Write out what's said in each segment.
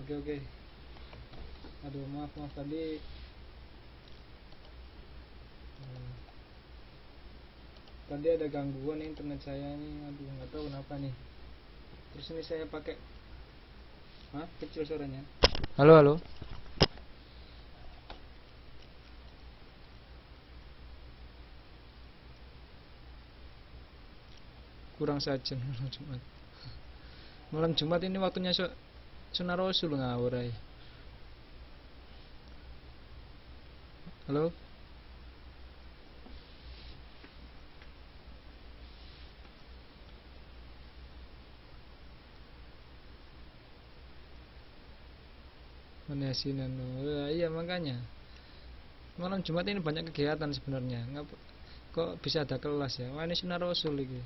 Oke. Aduh, maaf tadi. Tadi ada gangguan internet saya nih. Aduh, nggak tahu kenapa nih. Terus ini saya pakai kecil suaranya. Halo. Kurang saja malam Jumat. Malam Jumat ini waktunya sunah Rasul ngawur ay. Halo. Mana asinan? Iya makanya. Malam Jumat ini banyak kegiatan sebenarnya. Kok bisa ada kelas ya? Wah, ini sunah Rasul ini.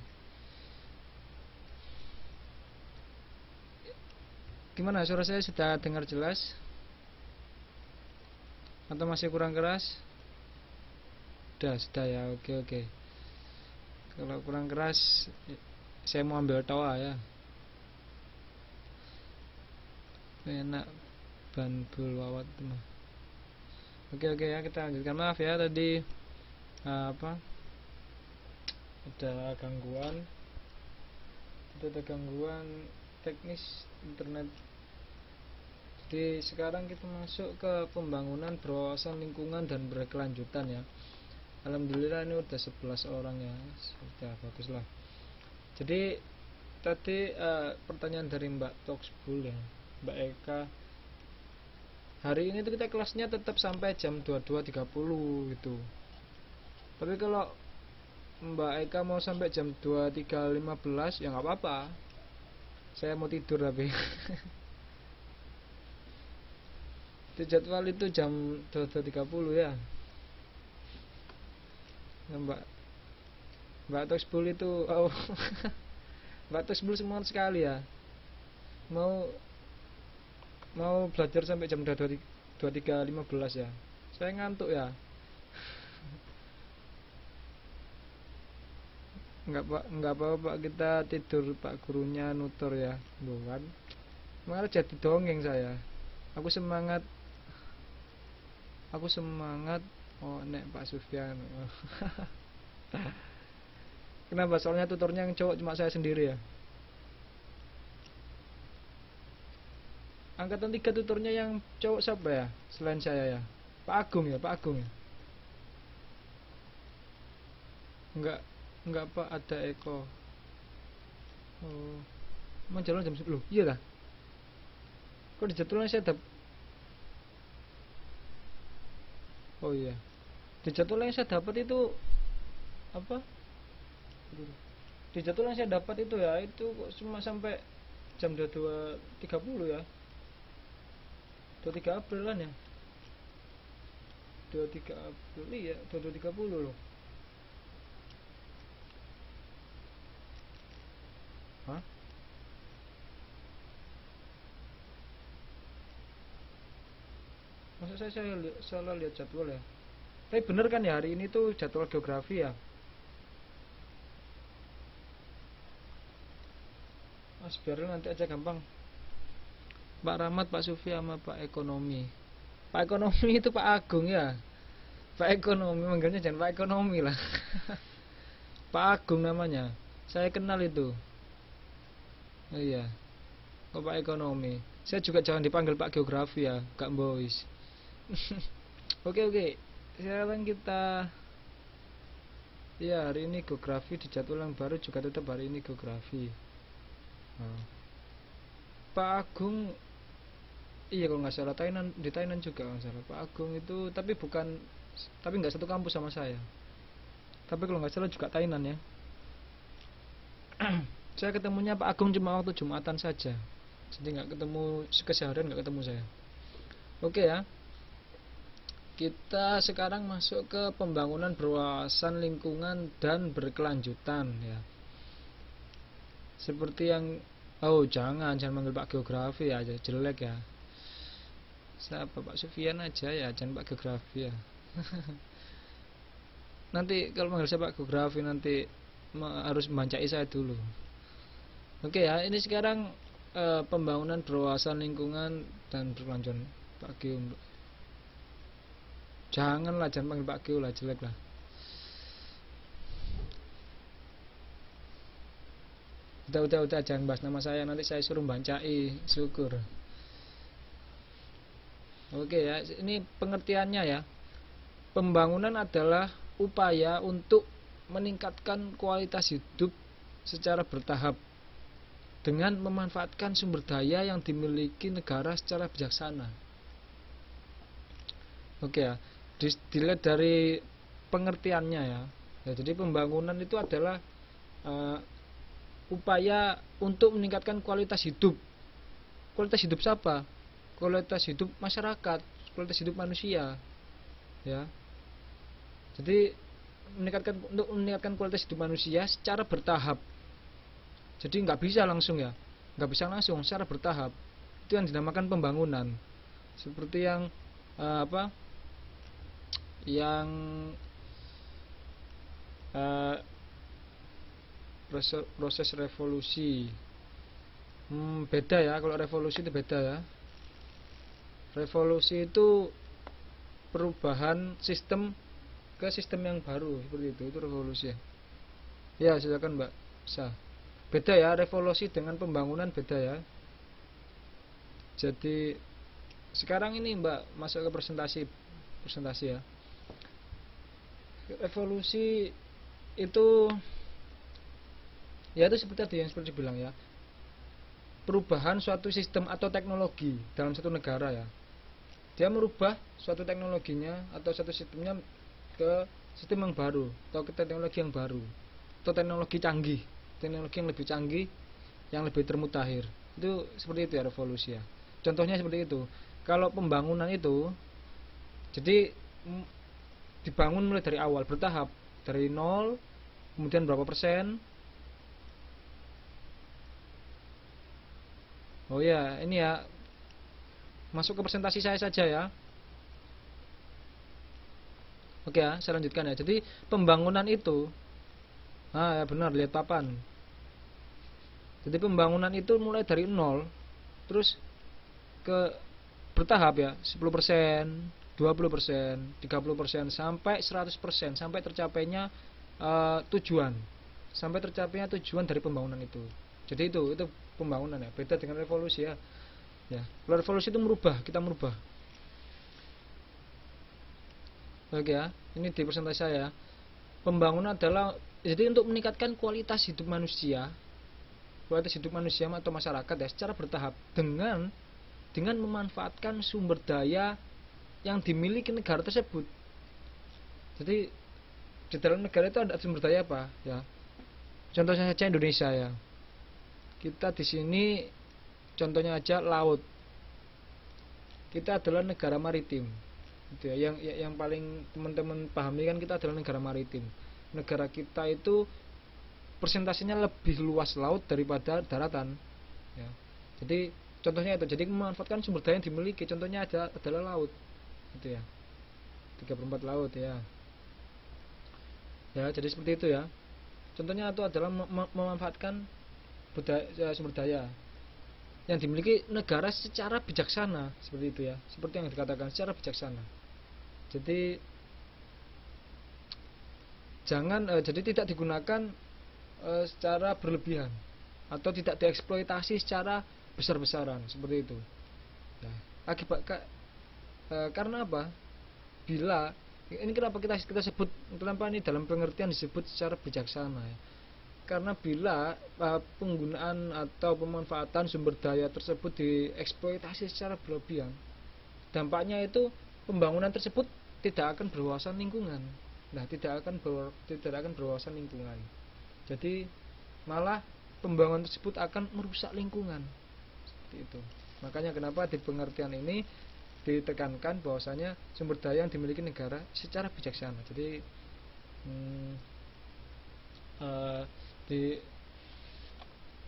Gimana, suara saya sudah dengar jelas? Atau masih kurang keras? Sudah ya, oke. Kalau kurang keras, saya mau ambil toa ya. Enak banbul wawat mah. Oke ya, kita lanjutkan. Maaf ya tadi ada gangguan teknis internet. Jadi sekarang kita masuk ke pembangunan berwawasan lingkungan dan berkelanjutan ya. Alhamdulillah ini udah 11 orang ya, sudah bagus lah. Jadi tadi pertanyaan dari Mbak Toxbul ya, Mbak Eka. Hari ini tuh kita kelasnya tetap sampai jam 22.30 gitu. Tapi kalau Mbak Eka mau sampai jam 23.15 ya nggak apa-apa. Saya mau tidur tapi. Itu jadwal itu jam 22.30 ya. Mbak Toxbul itu Mbak Toxbul semangat sekali ya. Mau belajar sampai jam 23.15 ya. Saya ngantuk ya. Enggak apa-apa kita tidur, Pak gurunya nutur ya. Bukan. Malah jadi dongeng saya. Aku semangat. Oh, nek Pak Sufyan. Kenapa? Soalnya tutornya yang cowok cuma saya sendiri ya. Angkatan 3 tutornya yang cowok siapa ya? Selain saya ya. Pak Agung ya. Enggak Pak, ada Eko. Oh. Emang jalan jam 10. Iya lah. Kok di jadwalnya saya Oh iya. Di jadwal yang saya dapat itu apa? Di jadwal yang saya dapat itu ya, itu kok cuma sampai jam 22.30 ya. 23 April kan ya? 23 April. Iya, 22.30 loh. Hah? Masa saya salah lihat jadwal ya? Tapi bener kan ya, hari ini tuh jadwal geografi ya? Mas biar nanti aja gampang. Pak Rahmat, Pak Sufi sama Pak Ekonomi. Pak Ekonomi itu Pak Agung ya. Pak Ekonomi, manggilnya jangan Pak Ekonomi lah. Pak Agung namanya. Saya kenal itu. Oh iya. Oh, Pak Ekonomi. Saya juga jangan dipanggil Pak Geografi ya, Kak Boys. Oke. Sekarang kita ya, hari ini geografi di jadwal yang baru juga tetap hari ini geografi. Pak Agung, iya kalau nggak salah di Thailand juga nggak salah. Pak Agung itu tapi nggak satu kampus sama saya. Tapi kalau nggak salah juga Thailand ya. Saya ketemunya Pak Agung cuma waktu Jumatan saja. Jadi nggak ketemu, keseharian nggak ketemu saya. Oke ya. Kita sekarang masuk ke pembangunan berwawasan lingkungan dan berkelanjutan ya. Seperti yang jangan manggil Pak Geografi ya, jelek ya. Siapa Pak Sufyan aja ya, jangan Pak Geografi ya. Nanti kalau manggil saya Pak Geografi nanti harus membancai saya dulu. Oke ya, ini sekarang pembangunan berwawasan lingkungan dan berkelanjutan. Pak Gio, janganlah, jangan panggil Pak Gio lah, jelek lah. Udah jangan bahas nama saya, nanti saya suruh bancai syukur. Oke ya, ini pengertiannya ya. Pembangunan adalah upaya untuk meningkatkan kualitas hidup secara bertahap dengan memanfaatkan sumber daya yang dimiliki negara secara bijaksana. Oke ya, dilihat dari pengertiannya ya. Jadi pembangunan itu adalah upaya untuk meningkatkan kualitas hidup. Kualitas hidup siapa? Kualitas hidup masyarakat, kualitas hidup manusia. Ya. Jadi untuk meningkatkan kualitas hidup manusia secara bertahap. Jadi nggak bisa langsung ya, nggak bisa langsung, secara bertahap. Itu yang dinamakan pembangunan. Seperti yang yang proses revolusi. Beda ya, kalau revolusi itu beda ya. Revolusi itu perubahan sistem ke sistem yang baru, seperti itu revolusi ya. Ya silakan Mbak, bisa. Beda ya, revolusi dengan pembangunan beda ya. Jadi sekarang ini Mbak masuk ke presentasi ya. Revolusi itu ya itu seperti tadi yang seperti bilang ya, perubahan suatu sistem atau teknologi dalam satu negara ya. Dia merubah suatu teknologinya atau suatu sistemnya ke sistem yang baru atau ke teknologi yang baru atau teknologi canggih, teknologi yang lebih canggih, yang lebih termutakhir. Itu seperti itu ya revolusi ya. Contohnya seperti itu. Kalau pembangunan itu jadi dibangun mulai dari awal, bertahap, dari nol, kemudian berapa persen. Oh ya, ini ya, masuk ke presentasi saya saja ya. Oke ya, saya lanjutkan ya. Jadi pembangunan itu, ya benar, lihat papan. Jadi pembangunan itu mulai dari nol, terus ke bertahap ya, 10%, 20%, 30%, sampai 100%, sampai tercapainya tujuan, sampai tercapainya tujuan dari pembangunan itu. Jadi itu pembangunan ya, beda dengan revolusi ya. Ya, kalau revolusi itu merubah, kita merubah. Oke ya, ini di presentasi saya. Pembangunan adalah jadi untuk meningkatkan kualitas hidup manusia atau masyarakat ya secara bertahap dengan memanfaatkan sumber daya yang dimiliki negara tersebut. Jadi di dalam negara itu ada sumber daya apa ya? Contohnya saja Indonesia ya. Kita di sini contohnya aja laut. Kita adalah negara maritim. Gitu ya. Yang paling teman-teman pahami kan kita adalah negara maritim. Negara kita itu persentasenya lebih luas laut daripada daratan ya. Jadi contohnya itu, jadi memanfaatkan sumber daya yang dimiliki, contohnya adalah laut gitu ya, 3/4 laut ya. Ya jadi seperti itu ya. Contohnya itu adalah memanfaatkan sumber daya yang dimiliki negara secara bijaksana, seperti itu ya, seperti yang dikatakan secara bijaksana. Jadi jadi tidak digunakan secara berlebihan atau tidak dieksploitasi secara besar-besaran, seperti itu ya. Karena apa? Bila ini kenapa kita sebut, kenapa ini dalam pengertian disebut secara bijaksana ya? Karena bila penggunaan atau pemanfaatan sumber daya tersebut dieksploitasi secara berlebihan, dampaknya itu pembangunan tersebut tidak akan berwawasan lingkungan. Nah, tidak akan berwawasan lingkungan. Jadi malah pembangunan tersebut akan merusak lingkungan. Seperti itu. Makanya kenapa di pengertian ini ditekankan bahwasanya sumber daya yang dimiliki negara secara bijaksana. Jadi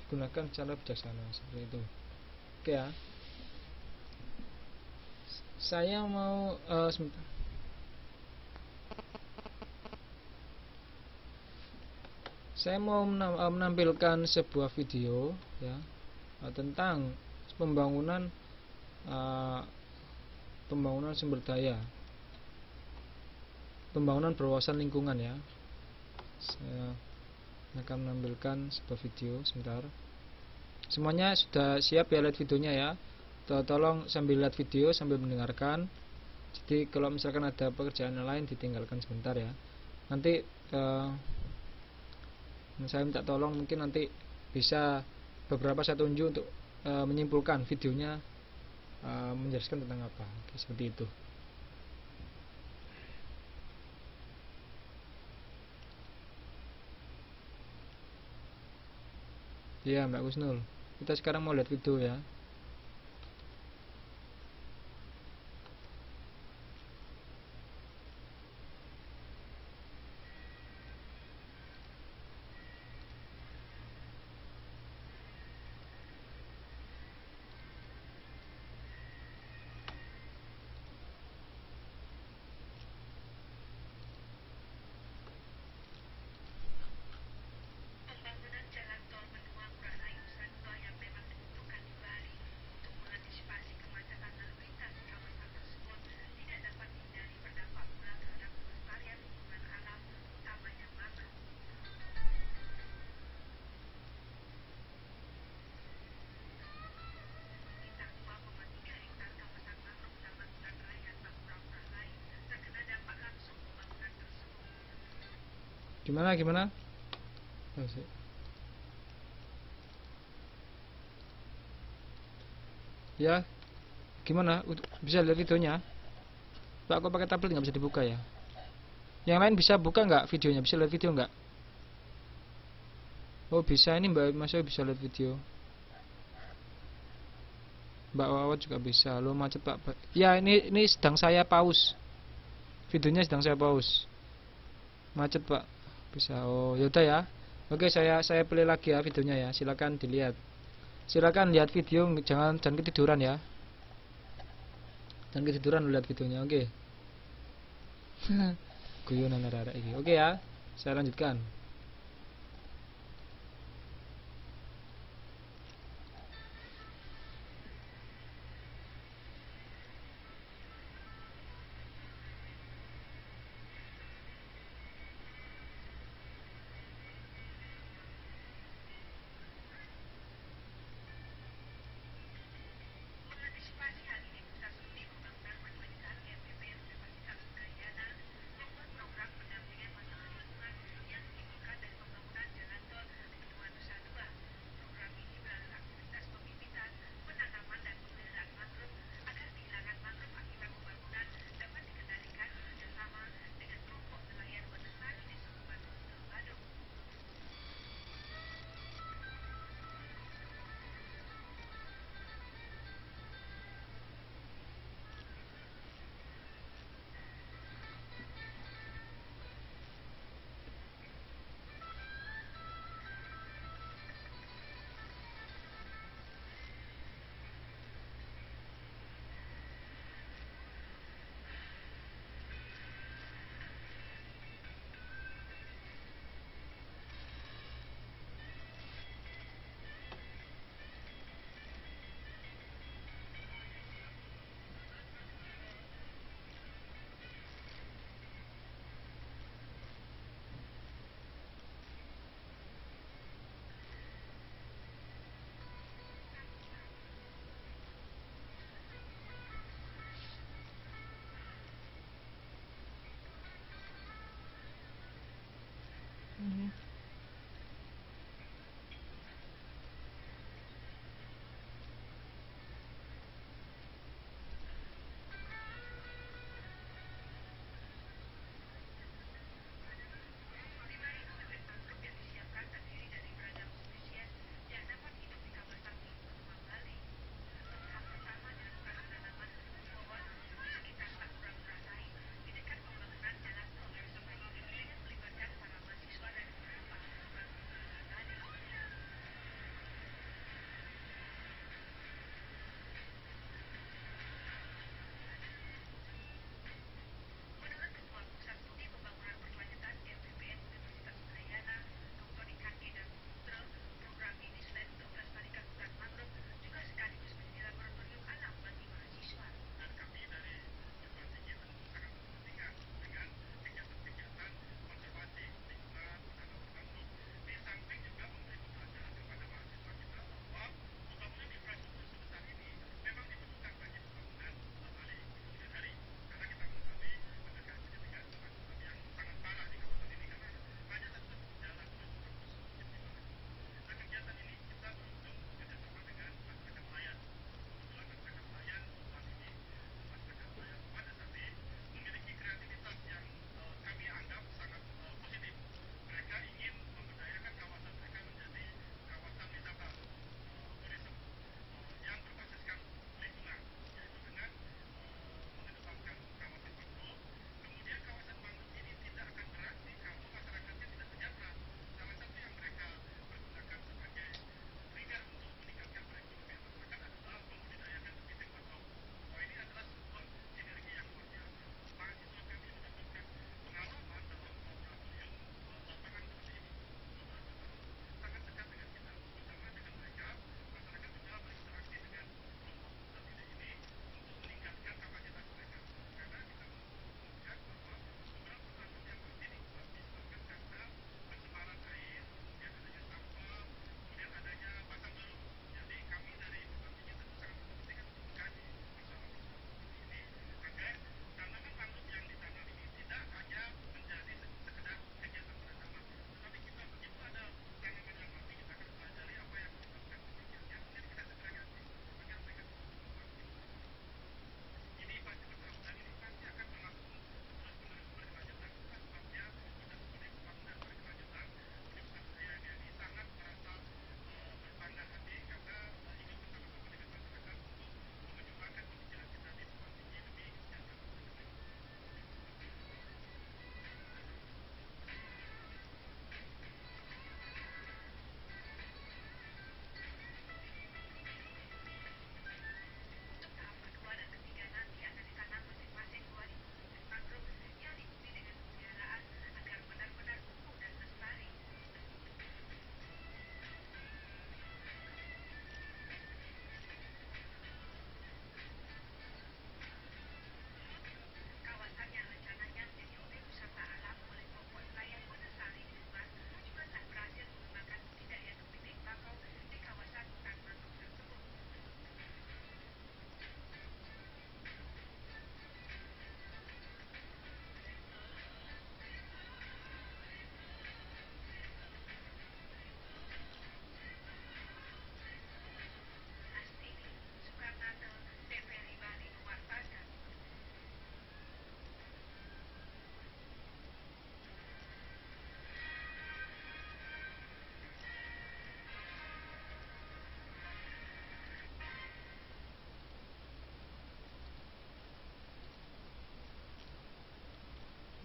digunakan secara bijaksana, seperti itu. Oke ya. Saya mau sebentar. Saya mau menampilkan sebuah video ya tentang pembangunan pembangunan sumber daya, pembangunan berwawasan lingkungan ya. Saya akan menampilkan sebuah video sebentar. Semuanya sudah siap ya lihat videonya ya. Tolong sambil lihat video sambil mendengarkan. Jadi kalau misalkan ada pekerjaan lain ditinggalkan sebentar ya. Nanti saya minta tolong mungkin nanti bisa beberapa saya tunjuk untuk menyimpulkan videonya menjelaskan tentang apa. Oke, seperti itu. Ya Mbak Kusnul, kita sekarang mau lihat video ya. Gimana? Ya, gimana? Bisa lihat videonya? Pak, kok pakai tablet nggak bisa dibuka ya? Yang lain bisa buka nggak videonya? Bisa lihat video nggak? Oh bisa, ini Mbak Mas bisa lihat video. Mbak Wawat juga bisa. Lo macet Pak. Ya ini sedang saya pause. Videonya sedang saya pause. Macet Pak. Bisa. Oh yaudah ya. Oke, saya play lagi ya videonya ya. Silakan dilihat. Silakan lihat video, jangan ketiduran ya. Jangan ketiduran lihat videonya. Oke. Guyonan arek-arek iki. Oke ya. Saya lanjutkan.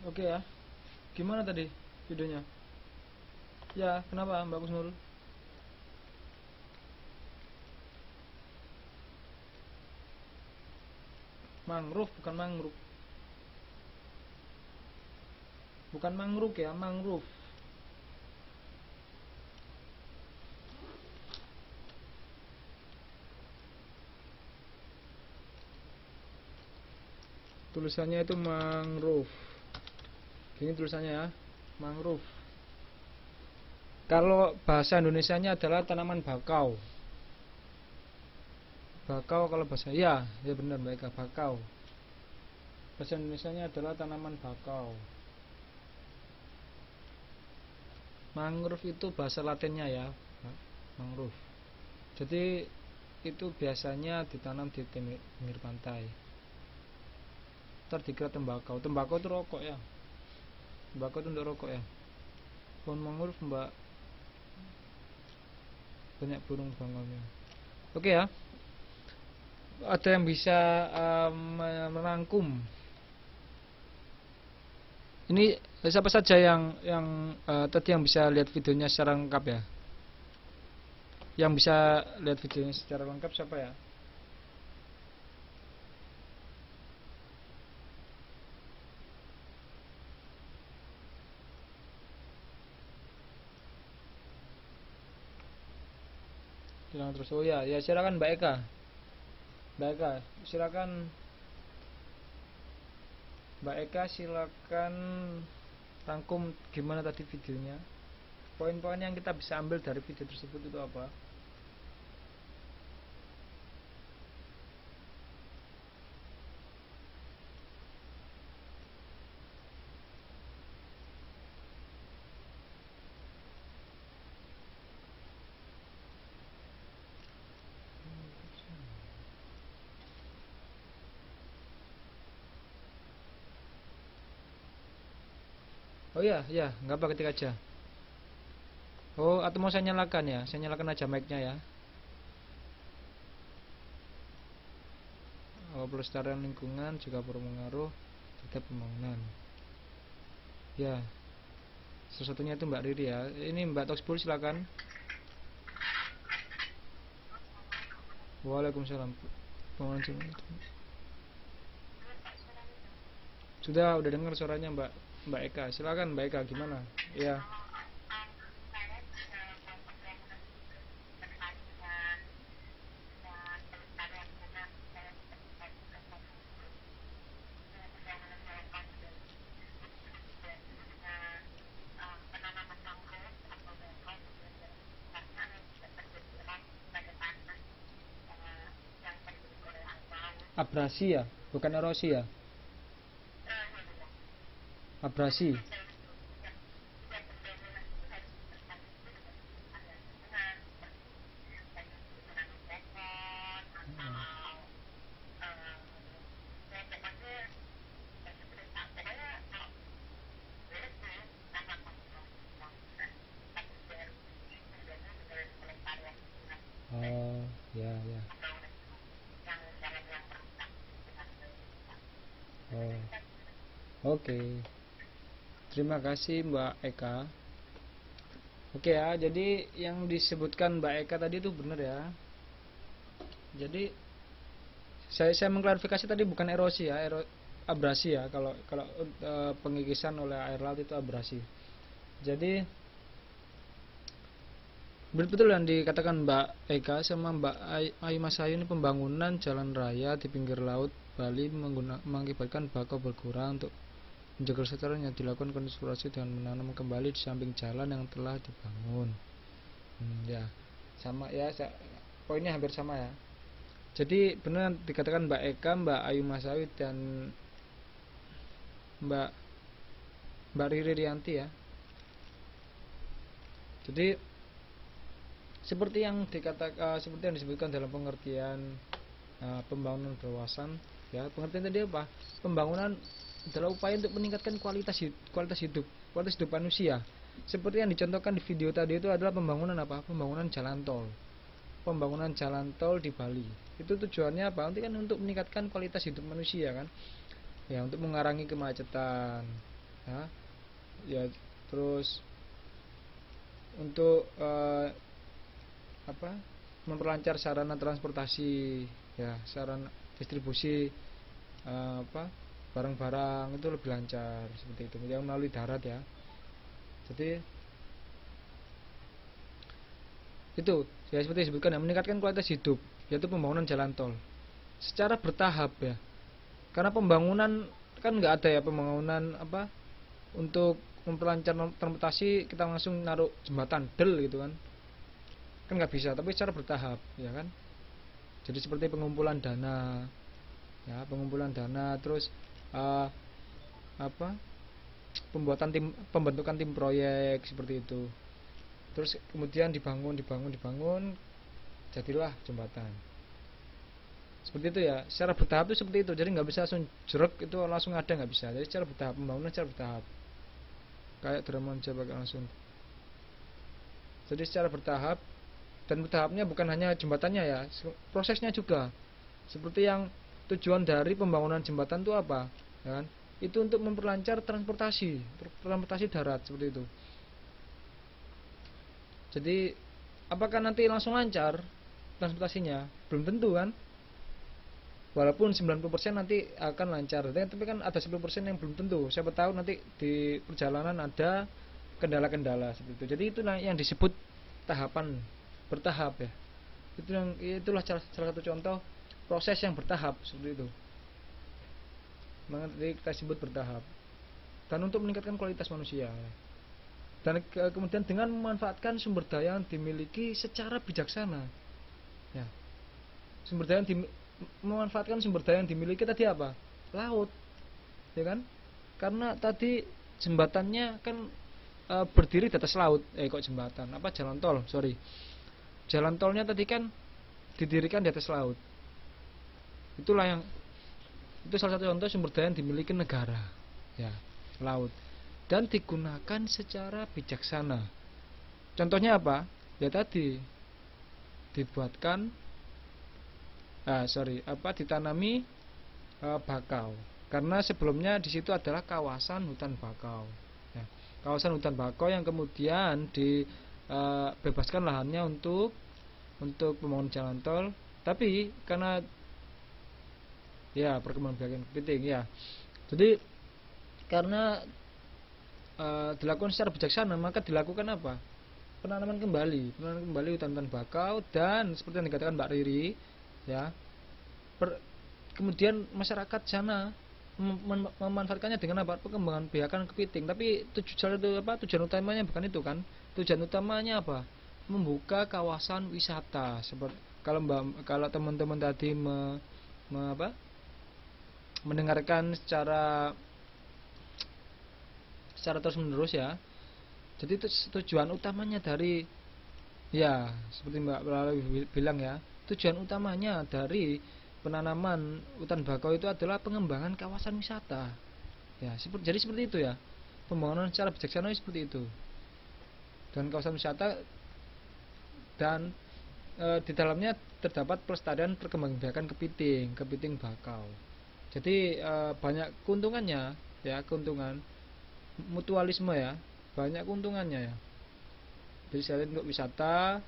Oke ya. Gimana tadi videonya? Ya, kenapa Mbak Kusnul? Mangrove bukan mangrove. Bukan mangrove ya, mangrove. Tulisannya itu mangrove. Ini tulisannya ya, mangrove. Kalau bahasa Indonesianya adalah tanaman bakau. Bakau kalau bahasa ya benar Mbak Eka, bakau. Bahasa Indonesianya adalah tanaman bakau. Mangrove itu bahasa Latinnya ya, mangrove. Jadi itu biasanya ditanam di pinggir pantai. Ntar dikira tembakau. Tembakau itu rokok ya. Tembakau itu untuk rokok ya. Pohon mangrove Mbak, banyak burung bangunnya. Oke ya. Ada yang bisa merangkum ini siapa saja yang tadi yang bisa lihat videonya secara lengkap ya? Yang bisa lihat videonya secara lengkap siapa ya? Bilang terus. Oh ya, silakan Mbak Eka. Mbak Eka, silakan. Mbak Eka silakan rangkum gimana tadi videonya. Poin-poin yang kita bisa ambil dari video tersebut itu apa? Oh ya, nggak apa ketik aja. Oh, atau mau saya nyalakan ya? Saya nyalakan aja mic-nya ya. Oh, pelestarian lingkungan juga berpengaruh terhadap pembangunan. Ya, salah satunya itu Mbak Riri ya. Ini Mbak Toxpul silakan. Waalaikumsalam. Sudah dengar suaranya Mbak Eka. Silakan Mbak Eka, gimana? Ya. Abrasi ya, bukan erosi ya. Abrasi. Oh, ya. Oh, oke. Terima kasih Mbak Eka. Oke ya, jadi yang disebutkan Mbak Eka tadi itu benar ya. Jadi saya mengklarifikasi tadi bukan erosi ya, abrasi ya. Kalau pengikisan oleh air laut itu abrasi. Jadi betul yang dikatakan Mbak Eka sama Mbak Ayu Masayu, ini pembangunan jalan raya di pinggir laut Bali mengakibatkan bakau berkurang. Untuk menjaga kelestarian yang dilakukan konservasi dengan menanam kembali di samping jalan yang telah dibangun. Ya, sama ya, poinnya hampir sama ya. Jadi benar dikatakan Mbak Eka, Mbak Ayu Masawi dan Mbak Riri Rianti ya. Jadi seperti yang disebutkan dalam pengertian pembangunan berwawasan ya. Pengertian tadi apa? Pembangunan adalah upaya untuk meningkatkan kualitas hidup manusia. Seperti yang dicontohkan di video tadi itu adalah pembangunan apa? Pembangunan jalan tol di Bali. Itu tujuannya apa? Untuk meningkatkan kualitas hidup manusia kan? Ya, untuk mengurangi kemacetan. ya. Ya, terus untuk memperlancar sarana transportasi, ya, sarana distribusi barang-barang itu lebih lancar seperti itu, yang melalui darat ya. Jadi itu ya seperti disebutkan ya, meningkatkan kualitas hidup, yaitu pembangunan jalan tol secara bertahap ya. Karena pembangunan kan nggak ada ya, pembangunan untuk memperlancar transportasi kita langsung naruh jembatan del gitu kan nggak bisa, tapi secara bertahap ya kan. Jadi seperti pengumpulan dana ya, terus uh, pembentukan tim proyek seperti itu, terus kemudian dibangun, jadilah jembatan seperti itu ya. Secara bertahap itu seperti itu, jadi nggak bisa langsung jeruk itu langsung ada, nggak bisa. Jadi secara bertahap, pembangunan secara bertahap, kayak drama pakai langsung. Jadi secara bertahap, dan bertahapnya bukan hanya jembatannya ya, prosesnya juga. Seperti yang tujuan dari pembangunan jembatan itu apa ya kan? Itu untuk memperlancar transportasi darat seperti itu. Jadi apakah nanti langsung lancar transportasinya? Belum tentu kan. Walaupun 90% nanti akan lancar, tapi kan ada 10% yang belum tentu. Siapa tahu nanti di perjalanan ada kendala-kendala seperti itu. Jadi itu yang disebut tahapan bertahap ya. Itulah salah satu contoh proses yang bertahap seperti itu. Makanya kita sebut bertahap. Dan untuk meningkatkan kualitas manusia. Dan kemudian dengan memanfaatkan sumber daya yang dimiliki secara bijaksana. Ya. Memanfaatkan sumber daya yang dimiliki tadi apa? Laut. Ya kan? Karena tadi jembatannya kan berdiri di atas laut. Kok jembatan? Jalan tol, sorry. Jalan tolnya tadi kan didirikan di atas laut. Itu salah satu contoh sumber daya yang dimiliki negara. Ya, laut. Dan digunakan secara bijaksana. Contohnya apa? Ya tadi dibuatkan ditanami bakau. Karena sebelumnya di situ adalah kawasan hutan bakau. Ya, kawasan hutan bakau yang kemudian dibebaskan lahannya untuk pembangunan jalan tol. Tapi karena ya perkembangbiakan kepiting ya. Jadi karena dilakukan secara bijaksana, maka dilakukan apa? Penanaman kembali hutan-hutan bakau, dan seperti yang dikatakan Mbak Riri ya. Kemudian masyarakat sana memanfaatkannya dengan apa? Pengembangan biakan kepiting. Tapi tujuan utamanya bukan itu kan. Tujuan utamanya apa? Membuka kawasan wisata. Seperti kalau teman-teman tadi mendengarkan secara terus menerus ya. Jadi itu tujuan utamanya dari ya seperti Mbak bilang ya, tujuan utamanya dari penanaman hutan bakau itu adalah pengembangan kawasan wisata. Ya, jadi seperti itu ya. Pembangunan secara bijaksana seperti itu. Dan kawasan wisata dan di dalamnya terdapat pelestarian perkembangbiakan kepiting bakau. Jadi banyak keuntungannya ya, keuntungan mutualisme ya, banyak keuntungannya ya. Jadi selain untuk wisata,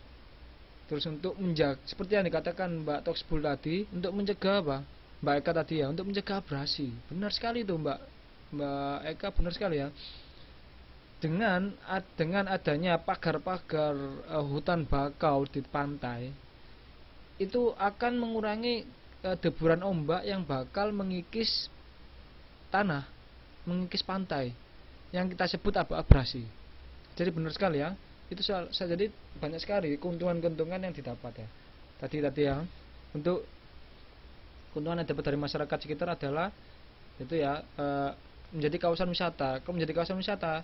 terus untuk menjaga, seperti yang dikatakan Mbak Toxbul tadi, untuk mencegah apa? Mbak Eka tadi ya, untuk mencegah abrasi. Benar sekali itu Mbak Eka, benar sekali ya. Dengan adanya pagar-pagar hutan bakau di pantai, itu akan mengurangi deburan ombak yang bakal mengikis tanah, mengikis pantai, yang kita sebut abrasi. Jadi benar sekali ya. Itu jadi banyak sekali keuntungan-keuntungan yang didapat ya. Tadi ya, untuk keuntungan yang dapat dari masyarakat sekitar adalah itu ya, menjadi kawasan wisata. Kalau menjadi kawasan wisata,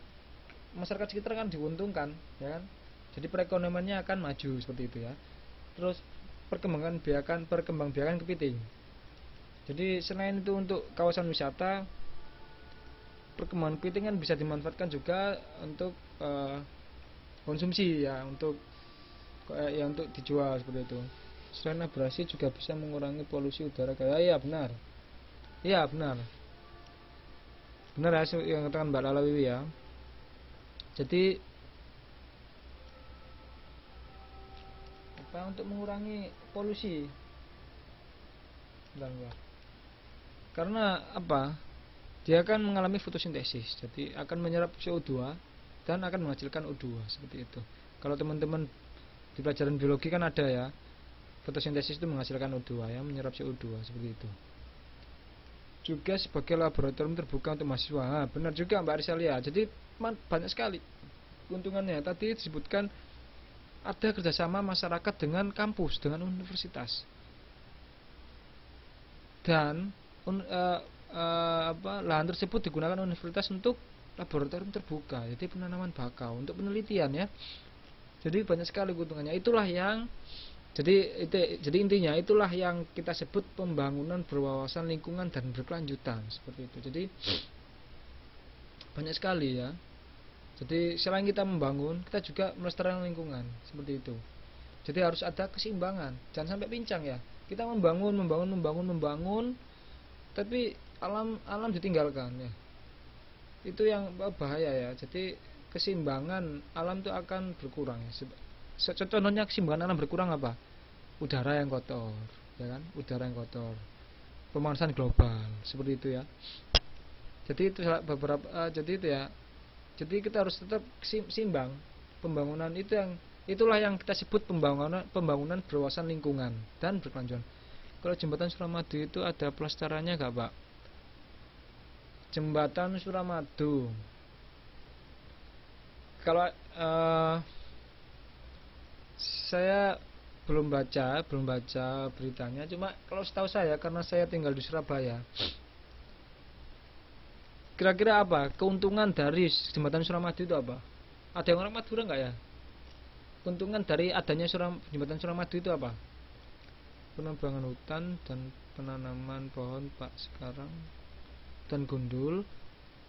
masyarakat sekitar kan diuntungkan ya kan. Jadi perekonomiannya akan maju seperti itu ya. Terus perkembangbiakan kepiting. Jadi selain itu untuk kawasan wisata, perkembangan kepiting kan bisa dimanfaatkan juga untuk konsumsi ya, untuk dijual seperti itu. Selain abrasi juga bisa mengurangi polusi udara. Iya benar. Benar ya yang katakan Mbak Lalawi ya. Jadi apa, untuk mengurangi polusi. Bentar. Karena apa? Dia akan mengalami fotosintesis, jadi akan menyerap CO2 dan akan menghasilkan O2 seperti itu. Kalau teman-teman di pelajaran biologi kan ada ya, fotosintesis itu menghasilkan O2 ya, menyerap CO2 seperti itu. Juga sebagai laboratorium terbuka untuk mahasiswa. Nah, benar juga Mbak Arisalia. Jadi banyak sekali keuntungannya. Tadi disebutkan ada kerjasama masyarakat dengan kampus, dengan universitas. Dan lahan tersebut digunakan universitas untuk laboratorium terbuka, jadi penanaman bakau untuk penelitian ya. Jadi banyak sekali keuntungannya. Itulah yang jadi intinya itulah yang kita sebut pembangunan berwawasan lingkungan dan berkelanjutan seperti itu. Jadi banyak sekali ya. Jadi selain kita membangun, kita juga melestarikan lingkungan seperti itu. Jadi harus ada keseimbangan, jangan sampai pincang ya. Kita membangun, tapi alam ditinggalkan ya. Itu yang bahaya ya. Jadi keseimbangan alam itu akan berkurang ya. Contohnya keseimbangan alam berkurang apa? Udara yang kotor, ya kan? Udara yang kotor, pemanasan global, seperti itu ya. Jadi itu beberapa jadi itu ya. Jadi kita harus tetap seimbang. Pembangunan itulah yang kita sebut pembangunan berwawasan lingkungan dan berkelanjutan. Kalau jembatan Suramadu itu ada pelestariannya gak Pak? Jembatan Suramadu, kalau saya belum baca beritanya, cuma kalau setahu saya, karena saya tinggal di Surabaya, kira-kira apa keuntungan dari jembatan Suramadu itu apa? Ada yang orang Madura nggak ya? Keuntungan dari adanya jembatan Suramadu itu apa? Penebangan hutan dan penanaman pohon Pak sekarang dan gundul,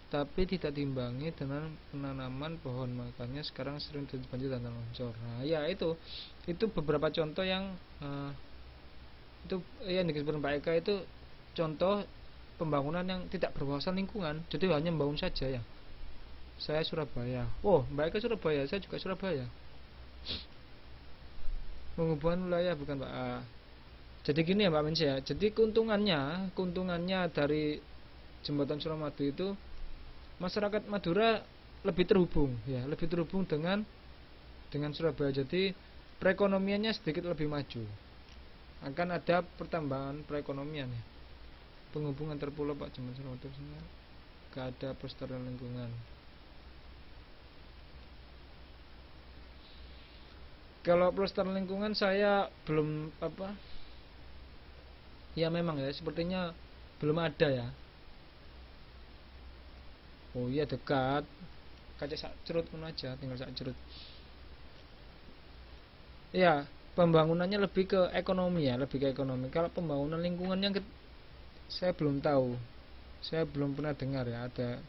tapi tidak diimbangi dengan penanaman pohon, makanya sekarang sering terjadi banjir dan tanah longsor. Nah ya itu beberapa contoh yang itu yang disebutkan Pak Eka, itu contoh pembangunan yang tidak berwawasan lingkungan, jadi hanya membangun saja ya. Saya Surabaya, oh Mbak Eka Surabaya, saya juga Surabaya. Penghubungan wilayah bukan Pak. Jadi gini ya Mbak Mensi ya, jadi keuntungannya dari jembatan Suramadu itu, masyarakat Madura lebih terhubung ya, dengan Surabaya. Jadi perekonomiannya sedikit lebih maju, akan ada pertambahan perekonomian ya. Penghubungan terpulau Pak jembatan Suramadu, gak ada pelestarian lingkungan. Kalau pelestarian lingkungan saya belum ya memang ya, sepertinya belum ada ya. Oh iya dekat, kaca sak cerut pun aja, tinggal sak cerut. Ya, pembangunannya lebih ke ekonomi ya, Kalau pembangunan lingkungannya saya belum tahu. Saya belum pernah dengar ya ada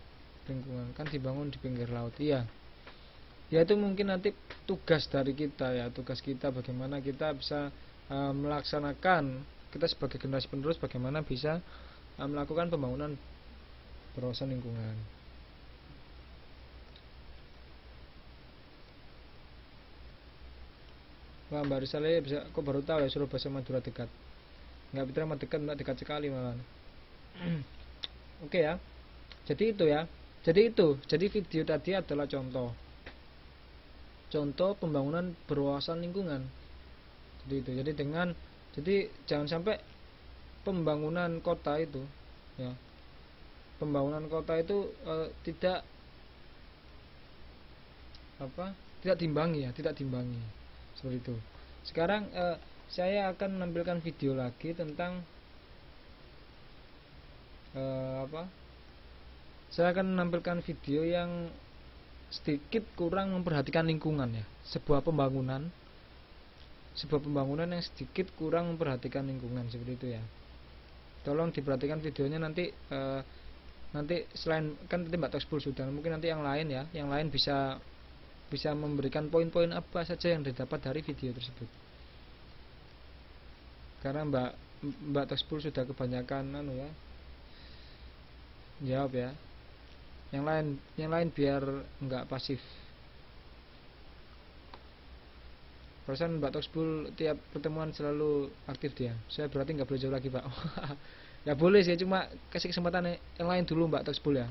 lingkungan kan dibangun di pinggir laut. Iya. Ya itu mungkin nanti tugas dari kita ya, tugas kita bagaimana kita bisa melaksanakan, kita sebagai generasi penerus bagaimana bisa melakukan pembangunan berwawasan lingkungan. Wah Mbak Risaleh bisa, kok baru tahu ya Surabaya sama Madura dekat. Nggak pikir sama dekat, mbak, dekat sekali malah. Oke ya. Jadi itu ya. Jadi video tadi adalah contoh pembangunan berwawasan lingkungan. Jadi jangan sampai pembangunan kota itu ya. Pembangunan kota itu tidak diimbangi ya, tidak diimbangi. Seperti itu. Sekarang saya akan menampilkan video lagi tentang saya akan menampilkan video yang sedikit kurang memperhatikan lingkungan ya. Sebuah pembangunan yang sedikit kurang memperhatikan lingkungan, seperti itu ya. Tolong diperhatikan videonya nanti. Nanti selain kan tadi Mbak Toxpul sudah, mungkin nanti yang lain ya, bisa memberikan poin-poin apa saja yang didapat dari video tersebut. Karena Mbak Toxpul sudah kebanyakan jawab ya. Yang lain biar nggak pasif. Perasaan Mbak Toxpool tiap pertemuan selalu aktif dia. Saya berarti nggak boleh jawab lagi, Pak. Ya boleh sih, cuma kasih kesempatan yang lain dulu Mbak Toxpool ya.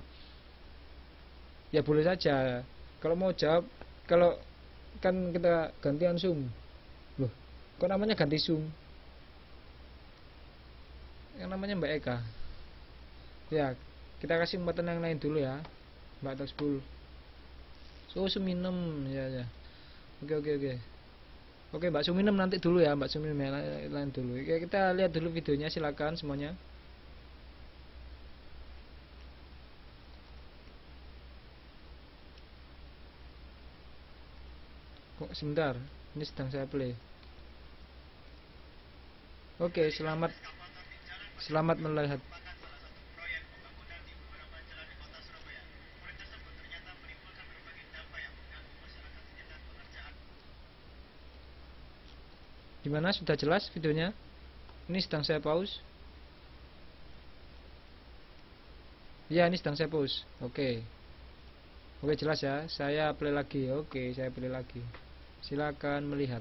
Ya boleh saja. Kalau mau jawab, kalau kan kita gantian Zoom. Loh, kok namanya ganti Zoom? Yang namanya Mbak Eka. Ya, kita kasih kesempatan yang lain dulu ya, Mbak Toxpool. So, Suminem ya ya. Oke. Oke, Mbak Suminem nanti dulu ya, Mbak Suminem yang lain dulu. Oke, kita lihat dulu videonya, silakan semuanya. Kok sebentar, ini sedang saya play. Oke, selamat melihat. Gimana, sudah jelas videonya? Ini sedang saya pause. Ya, ini sedang saya pause. Oke, jelas ya. Saya play lagi. Oke, saya play lagi. Silakan melihat.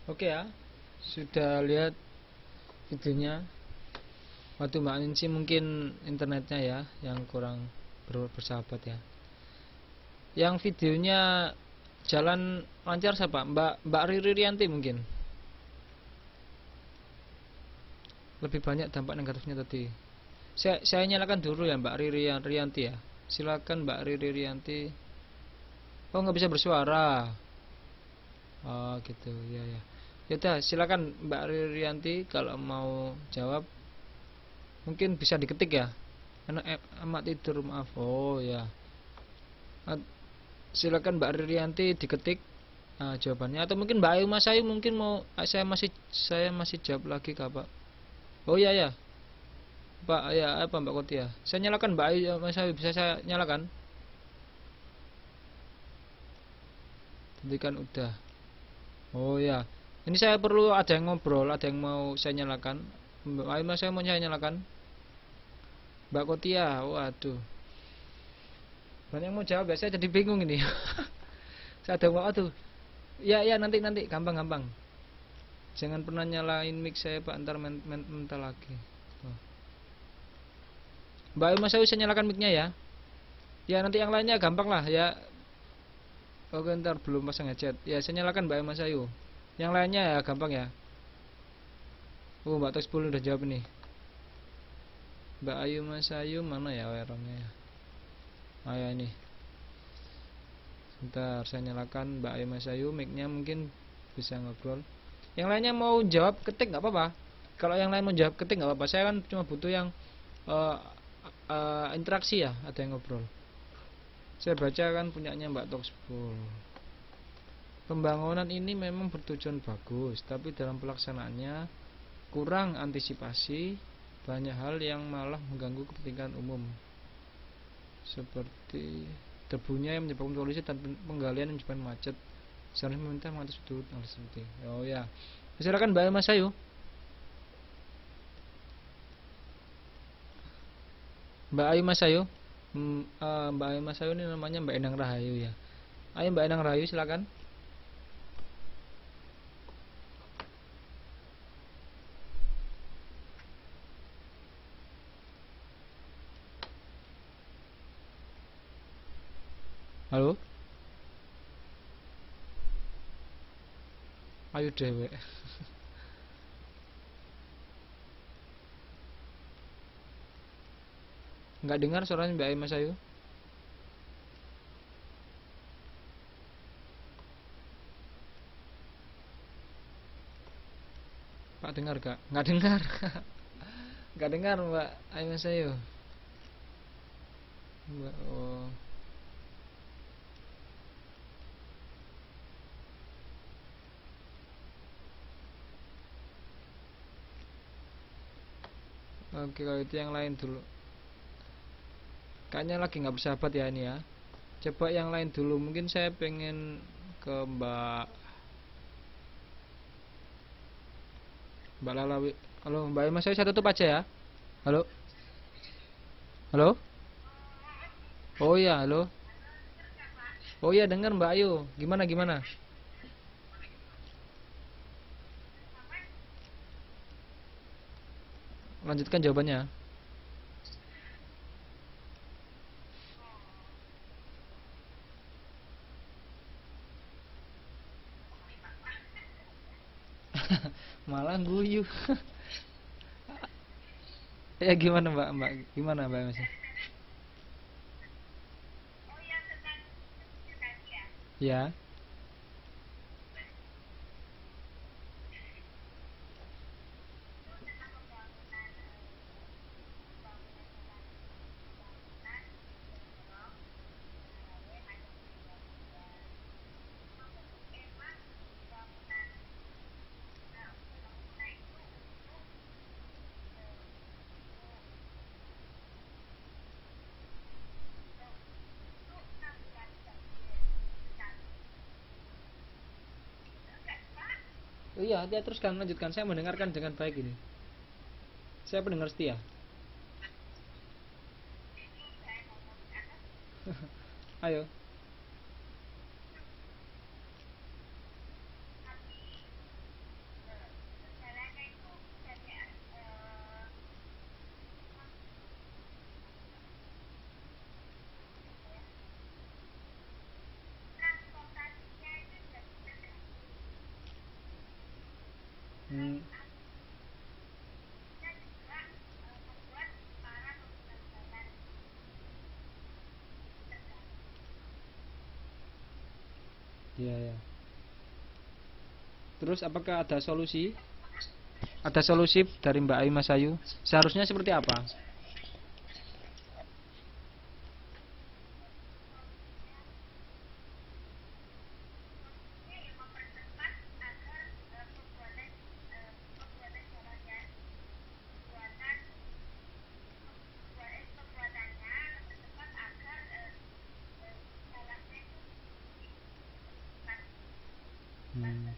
Oke ya, sudah lihat videonya. Waktu Mbak Ninci mungkin internetnya ya yang kurang bersahabat ya. Yang videonya jalan lancar siapa? Mbak Riri Rianti mungkin. Lebih banyak dampak negatifnya tadi. Saya nyalakan dulu ya Mbak Riri Rianti ya. Silakan Mbak Riri Rianti. Oh, nggak bisa bersuara. Oh gitu ya ya. Yaudah, silakan Mbak Riri Rianti kalau mau jawab. Mungkin bisa diketik ya. Anak amat tidur, maaf. Oh ya. Silakan Mbak Ririanti diketik jawabannya, atau mungkin Mbak Ayu Mas Ayu mungkin mau saya masih jawab lagi kak Pak. Oh iya ya Pak, ya apa Mbak Kotia, saya nyalakan Mbak Ayu Mas Ayu, bisa saya nyalakan? Tadi kan udah. Oh ya, ini saya perlu ada yang ngobrol, ada yang mau saya nyalakan. Mbak Ayu Mas Ayu mau saya nyalakan? Mbak Kotia, waduh, banyak yang mau jawab ya, saya jadi bingung ini. Saya ada mau tuh. Ya nanti gampang. Jangan pernah nyalain mic saya Pak, ntar mental lagi. Tuh. Mbak Mas saya nyalakan micnya ya. Ya nanti yang lainnya gampang lah ya. Oke, ntar belum pasang headset. Ya saya nyalakan Mbak Mas Ayu. Yang lainnya ya gampang ya. Mbak Toxpool udah jawab nih. Mbak Ayu Mas Ayu mana ya orangnya ya. ya ini. Sebentar, saya nyalakan Mbak Ayu Masayu mic-nya, mungkin bisa ngobrol. Yang lainnya mau jawab ketik nggak apa-apa. Kalau yang lain mau jawab ketik nggak apa-apa. Saya kan cuma butuh yang interaksi ya, ada yang ngobrol. Saya baca kan punyanya Mbak Toxpool. Pembangunan ini memang bertujuan bagus, tapi dalam pelaksanaannya kurang antisipasi, banyak hal yang malah mengganggu kepentingan umum. Seperti debunya yang menyebabkan polusi dan penggalian yang menyebabkan macet. Seharusnya meminta mengatur sudut hal seperti. Oh ya. Silakan Mbak Mas Ayu. Mbak Ayu Mas Ayu. Mbak Ayu Mas Ayu ini namanya Mbak Endang Rahayu ya. Ayo Mbak Endang Rahayu silakan. Halo. Ayu dewek. Nggak dengar suaranya Mbak Ayu Mas Ayu. Pak dengar gak? Nggak dengar. Nggak dengar Mbak Ayu Mas Ayu. Mbak, oh. Oke, kalau itu yang lain dulu. Kayaknya lagi nggak bersahabat ya ini ya. Coba yang lain dulu. Mungkin saya pengen ke Mbak Lalawi. Halo Mbak Mas, saya tutup aja ya. Halo. Halo. Oh iya, halo. Oh iya, dengar Mbak Ayu. Gimana gimana? Lanjutkan jawabannya. Malah guyu. Ya gimana Mbak? Mbak gimana Mbak Mas? Ya. Oh iya, dia teruskan, lanjutkan. Saya mendengarkan dengan baik ini. Saya pendengar setia. Ayo. Hmm. Iya ya. Terus apakah ada solusi? Ada solusi dari Mbak Ayu Mas Ayu? Seharusnya seperti apa? Hmm.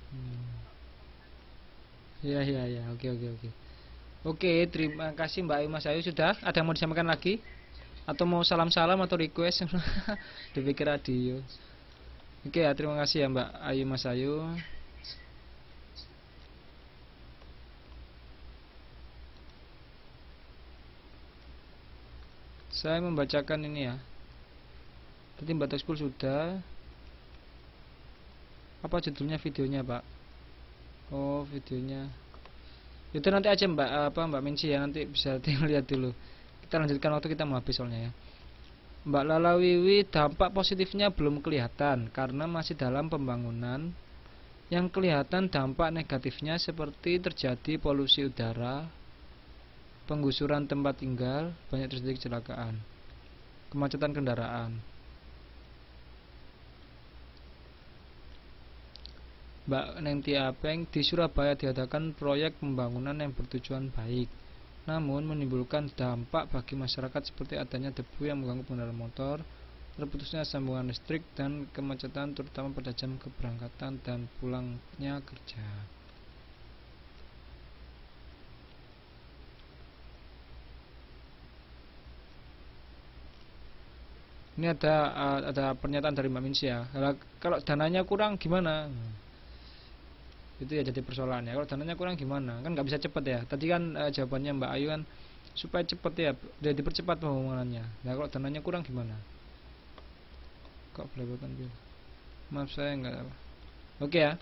Hmm. Ya ya ya. Oke oke oke. Oke, terima kasih Mbak Ayu Mas Ayu. Sudah ada yang mau disampaikan lagi? Atau mau salam-salam atau request? Dipikir radio. Oke ya, terima kasih ya Mbak Ayu Mas Ayu. Saya membacakan ini ya. Tadi Mbak Toxpool sudah. Apa judulnya videonya Pak? Oh videonya. Itu nanti aja Mbak Minci ya, nanti bisa lihat dulu. Kita lanjutkan waktu kita mau habis soalnya ya. Mbak Lalawiwi, dampak positifnya belum kelihatan karena masih dalam pembangunan. Yang kelihatan dampak negatifnya seperti terjadi polusi udara, penggusuran tempat tinggal, banyak terjadi kecelakaan, kemacetan kendaraan. Mbak Nengti Apeng, di Surabaya diadakan proyek pembangunan yang bertujuan baik, namun menimbulkan dampak bagi masyarakat seperti adanya debu yang mengganggu pengendara motor, terputusnya sambungan listrik, dan kemacetan terutama pada jam keberangkatan dan pulangnya kerja. Ini ada pernyataan dari Mbak Minsi ya. Kalau dananya kurang gimana? Itu ya jadi persoalan ya. Kalau dananya kurang gimana? Kan nggak bisa cepet ya. Tadi kan jawabannya Mbak Ayu kan supaya cepet ya, udah dipercepat pembangunannya. Nah kalau dananya kurang gimana? Kok belepotan gitu? Maaf saya nggak apa. Oke ya.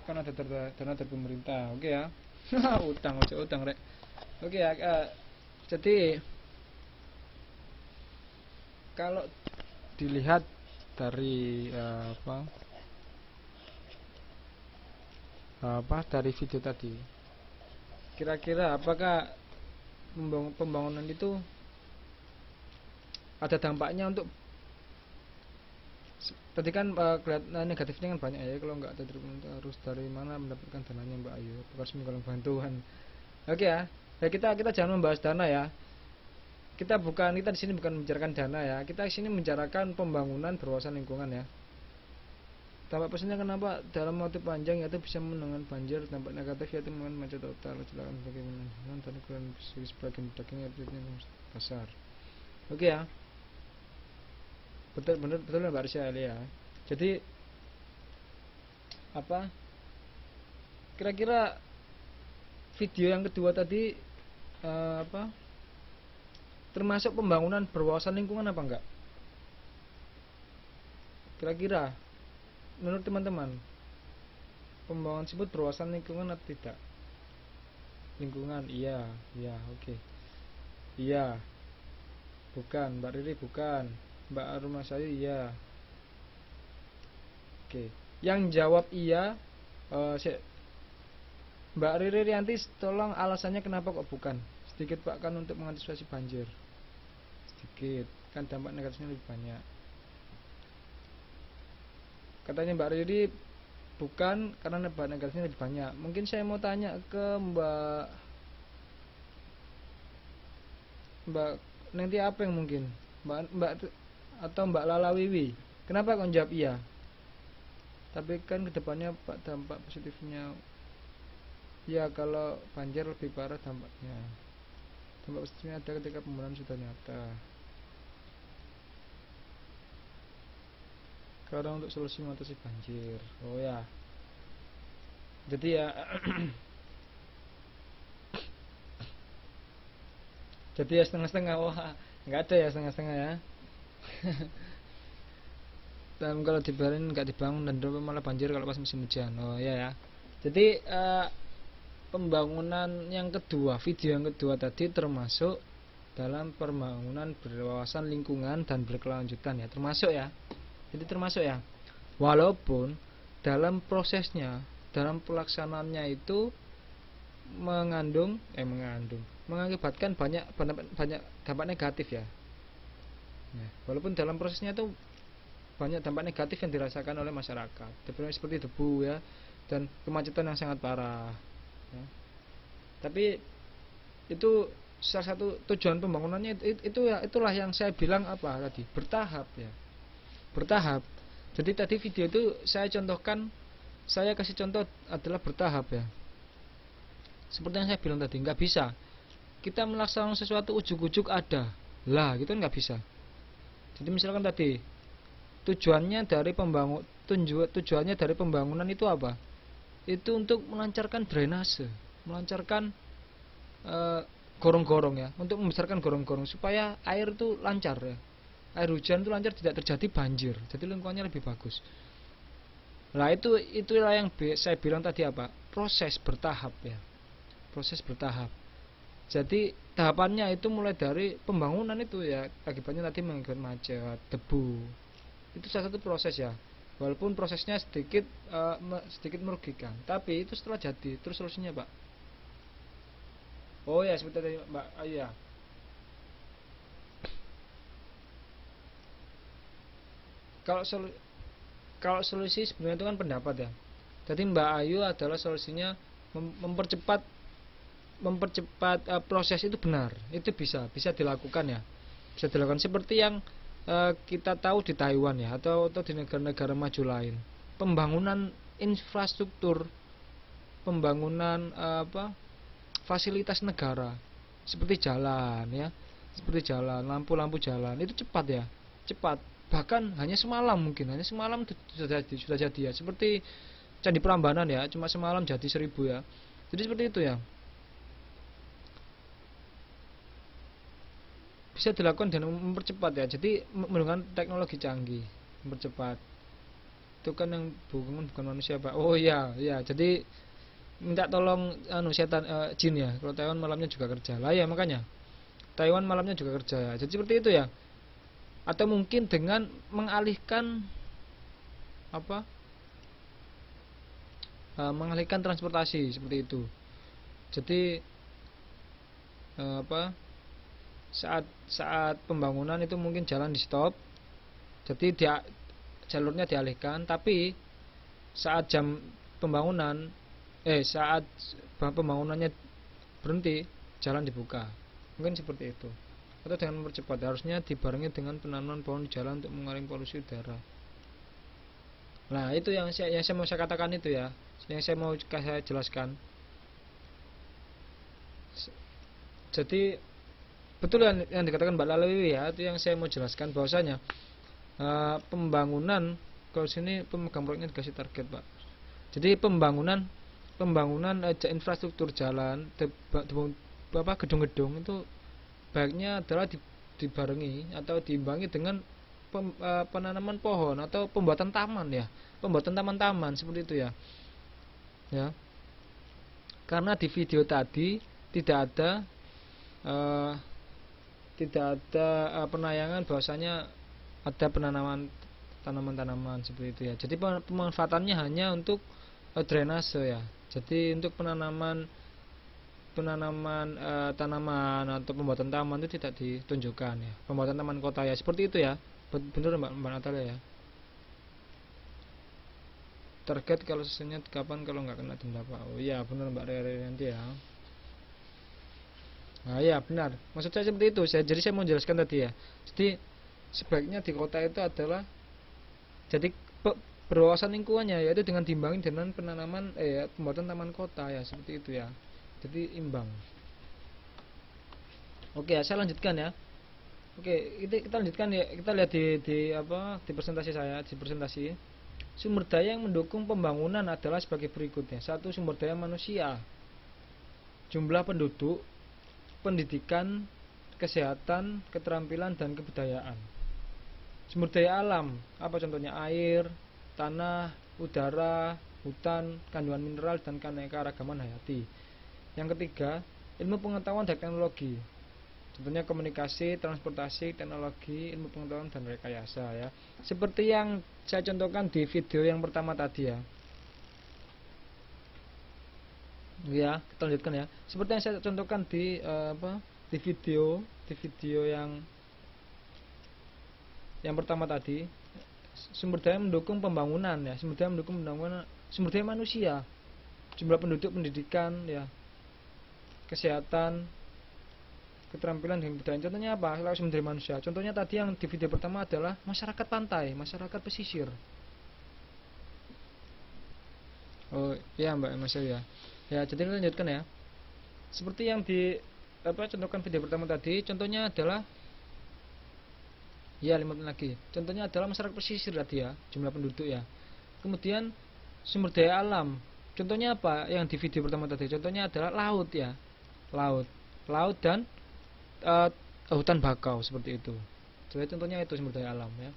Kan ada dana dari pemerintah. Oke ya. utang rek. Oke ya. Jadi kalau dilihat dari dari video tadi, kira-kira apakah pembangunan itu ada dampaknya untuk tadi kan negatifnya kan banyak ya. Kalau nggak ada harus dari mana mendapatkan dananya Mbak Ayu, harus menggalang bantuan. Oke ya. Kita jangan membahas dana ya. Kita di sini bukan membicarakan dana ya. Kita di sini membicarakan pembangunan berwawasan lingkungan ya. Dampak positifnya kenapa dalam waktu panjang yaitu bisa menangani banjir, dampak negatif yaitu menangani macet total, kecelakaan bagaimana dan ukuran sebagian dagingnya besar. Oke ya. Betul Mbak Risha ya. Jadi kira-kira video yang kedua tadi termasuk pembangunan berwawasan lingkungan apa enggak? Kira-kira menurut teman-teman pembangunan tersebut berwawasan lingkungan atau tidak? Lingkungan, iya, oke. Iya. Bukan, Mbak Riri bukan. Mbak Arumasayu iya. Oke. Yang jawab iya Mbak Riri Rianti, tolong alasannya kenapa kok bukan? Sedikit Pak, kan untuk mengantisipasi banjir. Sedikit, kan dampak negatifnya lebih banyak. Katanya Mbak Riri bukan karena dampak negatifnya lebih banyak. Mungkin saya mau tanya ke Mbak nanti apa yang mungkin Mbak atau Mbak Lalawiwi, kenapa kau jawab iya? Tapi kan kedepannya Pak dampak positifnya ya, kalau banjir lebih parah dampaknya. Dampak positifnya ada ketika pembangunan sudah nyata. Karena untuk solusi mengatasi banjir. Oh ya. Jadi ya jadi ya setengah-setengah. Wah, nggak ada ya setengah-setengah ya. Dan kalau dibiarin nggak dibangun dan malah banjir kalau pas musim hujan. Oh ya. Jadi pembangunan yang kedua, video yang kedua tadi termasuk dalam pembangunan berwawasan lingkungan dan berkelanjutan ya, termasuk ya. Jadi termasuk ya. Walaupun dalam prosesnya, dalam pelaksanaannya itu mengakibatkan banyak dampak negatif ya. Walaupun dalam prosesnya itu banyak dampak negatif yang dirasakan oleh masyarakat, seperti debu ya, dan kemacetan yang sangat parah ya. Tapi itu salah satu tujuan pembangunannya itulah yang saya bilang tadi, bertahap ya. Bertahap. Jadi tadi video itu saya kasih contoh adalah bertahap ya. Seperti yang saya bilang tadi, nggak bisa kita melaksanakan sesuatu ujuk-ujuk ada lah, gitu nggak bisa. Jadi misalkan tadi tujuannya dari pembangunan itu apa? Itu untuk melancarkan drainase, melancarkan gorong-gorong ya, untuk membesarkan gorong-gorong supaya air itu lancar ya. Air hujan itu lancar, tidak terjadi banjir, jadi lingkungannya lebih bagus. Nah itulah yang saya bilang tadi proses bertahap ya, proses bertahap. Jadi tahapannya itu mulai dari pembangunan itu ya, akibatnya tadi mengakibat macet, debu, itu salah satu proses ya, walaupun prosesnya sedikit merugikan, tapi itu setelah jadi. Terus solusinya Pak? Oh ya, seperti tadi Mbak. Iya, kalau solusi sebenarnya itu kan pendapat ya. Jadi Mbak Ayu adalah solusinya mempercepat proses itu benar. Itu bisa dilakukan ya. Bisa dilakukan seperti yang kita tahu di Taiwan ya, atau di negara-negara maju lain. Pembangunan infrastruktur, pembangunan fasilitas negara seperti jalan ya, seperti jalan, lampu-lampu jalan itu cepat ya, cepat. Bahkan hanya semalam, mungkin hanya semalam sudah jadi ya, seperti Candi Prambanan ya, cuma semalam jadi 1000 ya. Jadi seperti itu ya, bisa dilakukan dan mempercepat ya. Jadi menggunakan teknologi canggih, mempercepat. Itu kan yang bukan manusia Pak. Oh iya, ya. Jadi minta tolong setan, jin ya. Kalau Taiwan malamnya juga kerja. Lah ya, makanya Taiwan malamnya juga kerja ya. Jadi seperti itu ya. Atau mungkin dengan mengalihkan mengalihkan transportasi seperti itu. Jadi saat pembangunan itu mungkin jalan di stop, jadi jalurnya dialihkan, tapi saat jam pembangunan saat pembangunannya berhenti, jalan dibuka, mungkin seperti itu. Atau dengan mempercepat, harusnya dibarengi dengan penanaman pohon di jalan untuk mengurangi polusi udara. Nah itu yang saya mau katakan itu ya, yang saya mau saya jelaskan. Jadi betul yang dikatakan Mbak Lalewi ya, itu yang saya mau jelaskan, bahwasanya pembangunan, kalau sini pemegang proyeknya dikasih target Pak. Jadi pembangunan infrastruktur jalan, gedung-gedung itu baiknya adalah dibarengi atau diimbangi dengan penanaman pohon atau pembuatan taman ya, pembuatan taman-taman seperti itu ya. Ya, karena di video tadi tidak ada penayangan bahwasanya ada penanaman tanaman-tanaman seperti itu ya. Jadi pemanfaatannya hanya untuk drainase ya. Jadi untuk penanaman tanaman atau pembuatan taman itu tidak ditunjukkan ya. Pembuatan taman kota ya, seperti itu ya. Benar Mbak Natalia ya. Target kalau selesainya kapan kalau nggak kena denda Pak? Oh iya benar Mbak Rere nanti ya. Nah ya benar, maksud saya seperti itu. Jadi saya mau jelaskan tadi ya. Jadi sebaiknya di kota itu adalah jadi berwawasan lingkungannya, yaitu dengan diimbangi dengan penanaman pembuatan taman kota ya, seperti itu ya. Jadi imbang. Oke ya, saya lanjutkan ya. Oke, kita lanjutkan ya. Kita lihat di presentasi saya, di presentasi. Sumber daya yang mendukung pembangunan adalah sebagai berikutnya. 1. Sumber daya manusia, jumlah penduduk, pendidikan, kesehatan, keterampilan, dan kebudayaan. Sumber daya alam, apa contohnya? Air, tanah, udara, hutan, kandungan mineral, dan keanekaragaman hayati. Yang ketiga, ilmu pengetahuan dan teknologi, contohnya komunikasi, transportasi, teknologi, ilmu pengetahuan, dan rekayasa ya. Seperti yang saya contohkan di video yang pertama tadi ya. Ya, kita lanjutkan ya. Seperti yang saya contohkan di video yang pertama tadi, sumber daya mendukung pembangunan ya, sumber daya manusia, jumlah penduduk, pendidikan ya, kesehatan, keterampilan dan kebudayaan. Contohnya apa? Kalau sumber daya manusia, contohnya tadi yang di video pertama adalah masyarakat pantai, masyarakat pesisir. Oh iya Mbak Mas ya. Ya, jadi kita lanjutkan ya. Seperti yang contohkan video pertama tadi, contohnya adalah ya 5 menit lagi. Contohnya adalah masyarakat pesisir tadi ya, jumlah penduduk ya. Kemudian sumber daya alam. Contohnya apa? Yang di video pertama tadi, contohnya adalah laut ya. Laut dan hutan bakau seperti itu. Jadi contohnya itu sumber daya alam ya.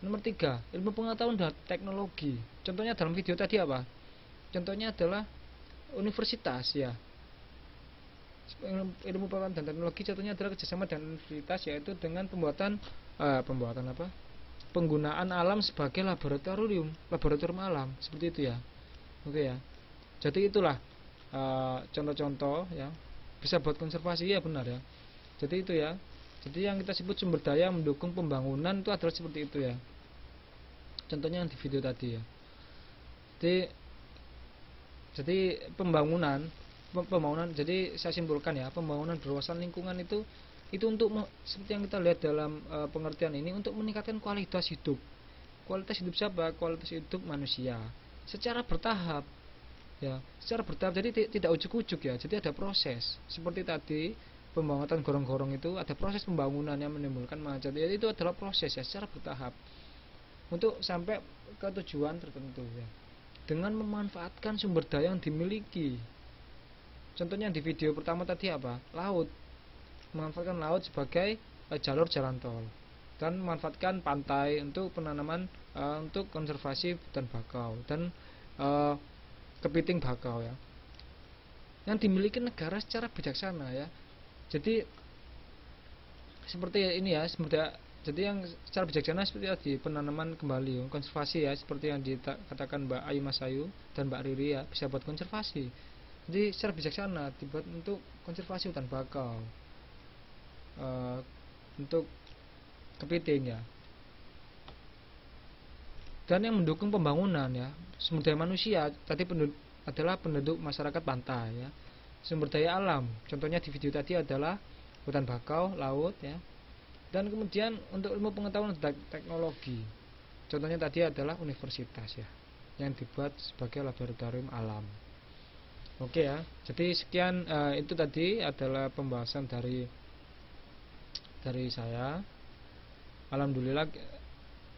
Nomor 3, ilmu pengetahuan dan teknologi. Contohnya dalam video tadi apa? Contohnya adalah universitas ya. Ilmu pengetahuan dan teknologi contohnya adalah kerjasama dengan universitas, yaitu dengan pembuatan apa, penggunaan alam sebagai laboratorium alam seperti itu ya. Oke ya, jadi itulah contoh-contoh ya, bisa buat konservasi ya, benar ya. Jadi itu ya, jadi yang kita sebut sumber daya mendukung pembangunan itu adalah seperti itu ya, contohnya yang di video tadi ya. Jadi pembangunan, jadi saya simpulkan ya, pembangunan berwawasan lingkungan itu untuk seperti yang kita lihat dalam pengertian ini, untuk meningkatkan kualitas hidup. Kualitas hidup siapa? Kualitas hidup manusia secara bertahap ya, secara bertahap. Jadi tidak ujuk-ujuk ya, jadi ada proses. Seperti tadi pembangunan gorong-gorong itu ada proses pembangunan yang menimbulkan macet. Jadi itu adalah proses ya, secara bertahap untuk sampai ke tujuan tertentu ya, dengan memanfaatkan sumber daya yang dimiliki. Contohnya di video pertama tadi apa? Laut. Memanfaatkan laut sebagai jalur jalan tol, dan memanfaatkan pantai untuk penanaman, untuk konservasi hutan bakau dan kepiting bakau ya, yang dimiliki negara secara bijaksana ya. Jadi seperti ini ya, jadi yang secara bijaksana seperti tadi, penanaman kembali, konservasi ya, seperti yang dikatakan Mbak Ayu Masayu dan Mbak Riri ya, bisa buat konservasi. Jadi secara bijaksana dibuat untuk konservasi hutan bakau, untuk kepiting ya. Dan yang mendukung pembangunan ya, sumber daya manusia tadi adalah penduduk masyarakat pantai ya. Sumber daya alam contohnya di video tadi adalah hutan bakau, laut ya. Dan kemudian untuk ilmu pengetahuan dan teknologi contohnya tadi adalah universitas ya, yang dibuat sebagai laboratorium alam. Oke ya, jadi sekian, itu tadi adalah pembahasan dari saya. Alhamdulillah,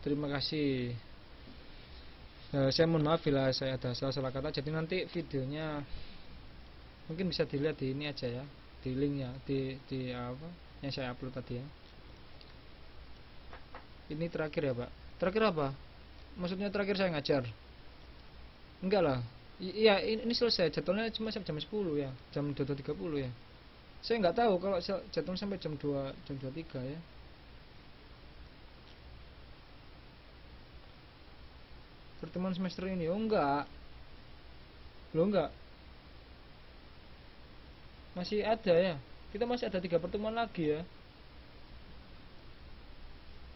terima kasih. Saya mohon maaf bila saya ada salah kata. Jadi nanti videonya mungkin bisa dilihat di ini aja ya, di linknya, di apa yang saya upload tadi ya. Ini terakhir ya Pak. Terakhir apa? Maksudnya terakhir saya ngajar? Enggak lah. Iya, ini selesai, jadwalnya cuma sampai jam 10 ya, jam 22.30 ya. Saya nggak tahu kalau jadwalnya sampai jam 23 ya. Pertemuan semester ini, oh enggak. Loh enggak. Masih ada ya. Kita masih ada 3 pertemuan lagi ya.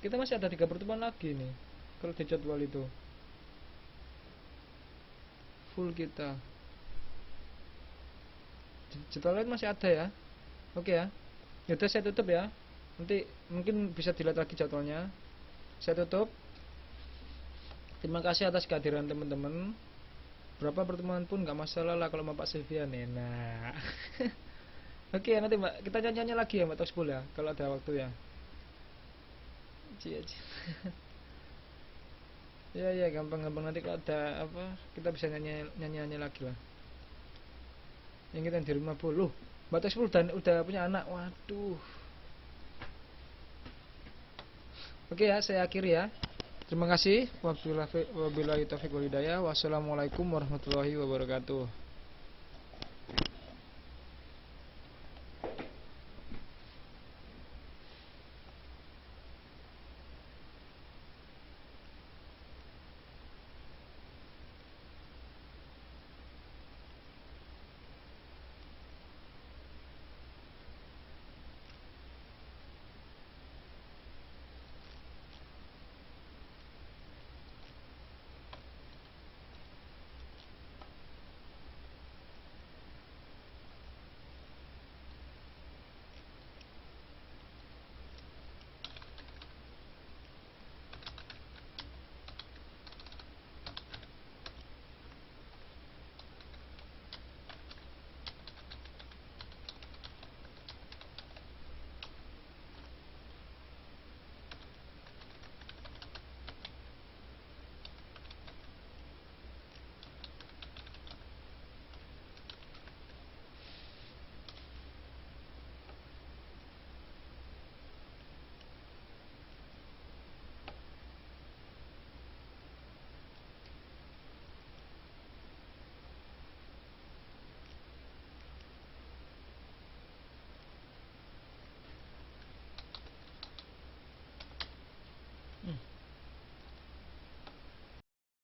Kita masih ada 3 pertemuan lagi nih, kalau di jadwal itu full kita. Jadwal lain masih ada ya. Oke ya. Yaudah saya tutup ya. Nanti mungkin bisa dilihat lagi jadwalnya. Saya tutup. Terima kasih atas kehadiran teman-teman. Berapa pertemuan pun nggak masalah lah kalau mau Pak Silvian enak. Oke ya, nanti Mbak kita nyanyi lagi ya Mbak Toxpool ya, kalau ada waktu ya. Ya gampang-gampang, nanti kalau ada apa kita bisa nyanyi lagi lah. Yang kita di rumah Bu, loh Mbak Toxpool udah punya anak, waduh. Oke ya, saya akhiri ya. Terima kasih. Wabillahi taufiq wal hidayah. Wassalamualaikum warahmatullahi wabarakatuh.